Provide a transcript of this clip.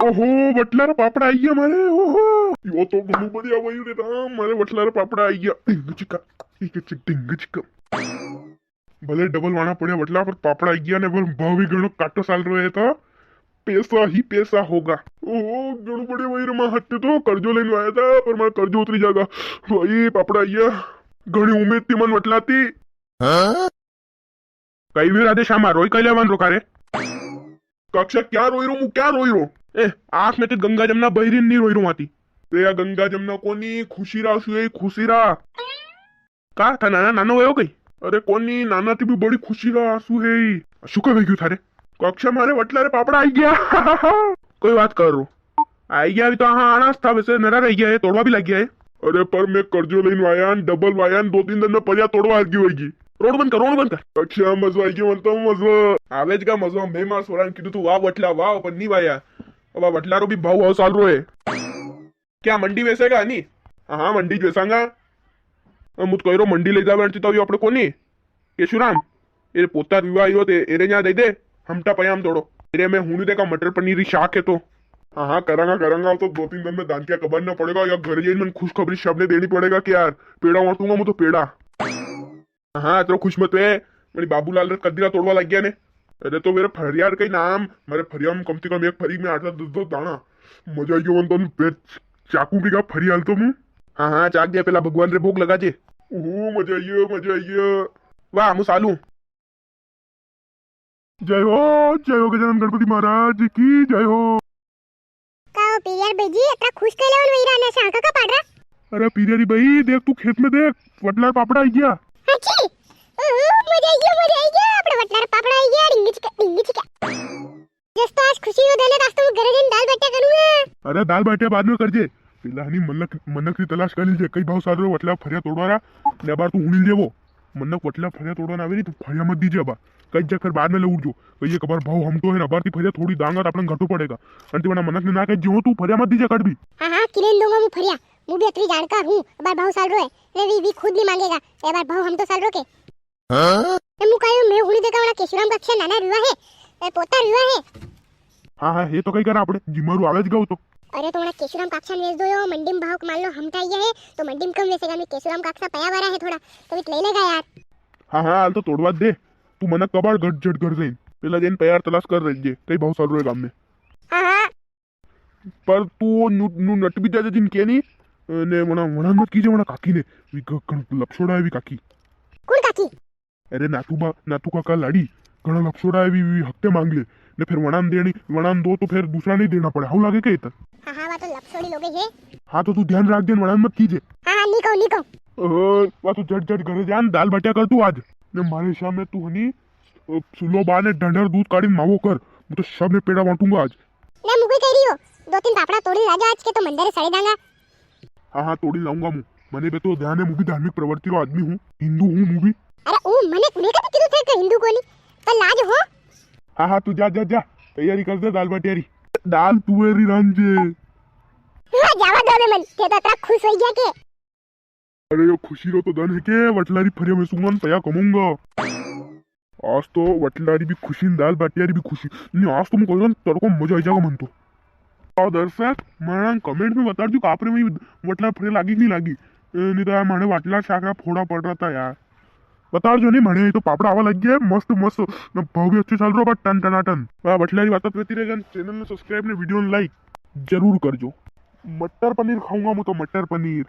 ઓહો વટલારા પાપડા આવી ગયા મારે. ઓહો યો તો ઘણું બધી આવ્યું રે રામ. મારે વટલારા પાપડા આવી ગયા. ઢીંગ ચીકા ઢીંગ ચીકા. ભલે ડબલ વાણા પડ્યા વટલા પર પાપડા આવી ગયા ને ભાવ भी ઘણો કાટો સાલ રહ્યો था. पैसा ही पैसा होगा. ओहो घणું બઢિયા ભાઈ રમા હત્તે તો કરજો લઈને આયા હતા પર મારા કરજો ઉતરી જાગા. ભાઈ પાપડા આયા. ઘણી ઉમેદ થી મન વટલાતી. કઈ વી રાધે શામા રોઈ કઈ લેવાનું રોકારે. કક્ષા ક્યાં રોઈ રહ્યો હું ક્યાં રોઈ રહ્યો. એ આંખ મેં ગંગા જમના બહેરીન ની રોઈ રહ્યો આતી. તે આ ગંગા જમના કોની ખુશીરા શું એ ખુશીરા કા થા નાના નાનો વયો કઈ. અરે કોની નાનાથી બી બડી ખુશીરા શું હે શું કઈ ગયું થારે. કક્ષા મારે વટલારે પાપડા આવી ગયા. કોઈ વાત કરો आई गया तो हाँ आना था वैसे नरा रह गया है तोड़वा भी लग गया है. अरे पर मैं कर्जो लेने आया डबल वाया 2-3 दिन में परिया तोड़वा आ गई होगी. रोड बंद कर रोड बंद कर. अच्छा मजा आई गया म्हणता मजा આવે જ કા મજો. મેં માર સોરાને કીધું તું વાહ વટલા વાહ પણ નહીં વાયા. अब वटलारो भी भाव भाव साल रो है. क्या मंडी वेसेगा नहीं. हाँ मंडी જ વેસાંગા. મુત કઈરો મંડી લઈ જાવ તો આપણે કોની કેશુરામ એ પોતા વિવાહ આવ્યો તે એરે ન્યા દઈ દે हमटा पयाम तोड़ो. अरे मैं हूं देखा मटर पनीर की शाक है तो हाँ हाँ करांगा करांगा. तो 2-3 दिन में दांतिया कबाड़ना पड़ेगा या घर जाइन मैंने खुशखबरी शब्द देनी पड़ेगा कि यार पेड़ा वाटूंगा मैं तो पेड़ा. हाँ तो खुश मत है मेरी बाबूलाल कदीरा तोड़वा लग गया ने. अरे तो मेरे फरियार कई नाम मारे फरिया में कम से कम एक फरी में 8-10 दाना मजा आई गयो. तो पेट चाकू की का फरी हाल तो मुंह. हाँ हाँ चाक दिया पेला भगवान रे भोग लगा जे. ओह मजा आई वाह मु सालू. जय हो गजानन गणपति महाराज की जय हो. काओ पीरियर बेजी इतना खुश के लेवन वही रहने से आंखा का पड़ रहा. अरे पीरियरी भाई देख तू खेत में देख वटलार पापड़ा आई गया. अच्छी मजा आई गया अपने वटलार पापड़ा आई गया. डिंगी चिका जस्ट तो आज खुशी हो देले आज तो मैं घरे जन दाल बाटिया करूंगा. अरे दाल बाटिया बाद में करजे. પેલા ની મનક ની તલાશ કરી છે. કઈ ભાવ સારો વટલા ફરિયા તોડવાના ને બાર તું ઉણી જેવો મનક વટલા ફરિયા તોડવાના આવી તો ફરિયા મત દીજે બા कई जगह बाद में ले उठ जो कई एक बार भाव हम तो है ना बार फरिया थोड़ी दांगा अपन घटो पड़ेगा अंत में मनक ने ना कह जो तू फरिया मत दीजिए कट भी. हां हां किलेन दूंगा मैं फरिया. मैं भी अतरी जानकार हूं. बार भाव साल रो है रे भी खुद नहीं मांगेगा. ए बार भाव हम तो साल रो के हां मैं कायो मैं हुनी देखा वाला केशुराम कक्षा नाना रुआ है ए पोता रुआ है. हां हां ये तो कई करा आपने जिमारू आवे ज गयो तो. अरे तो ना केशुराम कक्षा में दो यो मंडी में भाव मान लो हम था ये है तो मंडी में कम वेसेगा. मैं केशुराम कक्षा पया वाला है थोड़ा तो भी ले लेगा यार. हां हां हाल तो तोड़वा दे. तू मन कबाड़ गट जट कर जाइन पेला जैन तैयार तलाश कर रही कई भाव साल रो गाम में. हां हां पर तू नु नट भी जाजे जिन के नी ने मना मना मत कीजे मना काकी ने वी लपसोड़ा है वी काकी. कौन काकी. अरे नातू काका लाड़ी घना लपसोड़ा है वी हफ्ते मांग ले ने फिर वणान देनी वणान दो तो फिर दूसरा नहीं देना पड़े. हाउ लागे के इतना. हां हां वो तो लपसोड़ी लोगे है. हाँ तो तू ध्यान रख दे वणान मत कीजे. हां हां नहीं कहूं ओह वा तू झट झट घरे जान दाल बाटिया कर तू आज ने मारे सामने तू हनी सुलो बाने डंडर दूध काढ़ी मावो कर. मैं तो सब ने पेड़ा बांटूंगा आज. ना मुझे कह रही हो 2-3 पापड़ा तोड़ी राजा आज के तो मंदिर सड़ी दांगा. हाँ हाँ तोड़ी लाऊंगा मुंह मने बे तो ध्यान है मुभी धार्मिक प्रवृत्ति रो आदमी हूँ हिंदू हूँ मुभी. अरे ओ मने कभी कीधु थे कि हिंदू कोनी पर लाज हो. हाँ हाँ तू जा जा जा तैयारी कर दे दाल बाटियारी दाल तुवेरी रांझे. हां जावा दो ने मन के तो इतना खुश हो गया के. अरे यो खुशी रो तो दन है के वटलारी फरिया में सुमन पया कमूंगा. आज तो वटलारी भी खुशी दाल बाटियारी भी खुशी नहीं. आज तो मैं कहूँ तेरे को मजा आई जाएगा मन तो. और दर्शक मैं कमेंट में बता दू आपने में वटला फरिया लागी नहीं लागी नहीं तो मैंने वटला शाकरा फोड़ा पड़ रहा था यार. बता जो नहीं मैंने तो पापड़ा आवा लग गया मस्त मस्त भाव भी अच्छे चल रहा टन टनाटन. वटलारी बात रहती रहेगा. चैनल में सब्सक्राइब ने वीडियो लाइक जरूर कर जो. मटर पनीर खाऊंगा मैं तो मटर पनीर.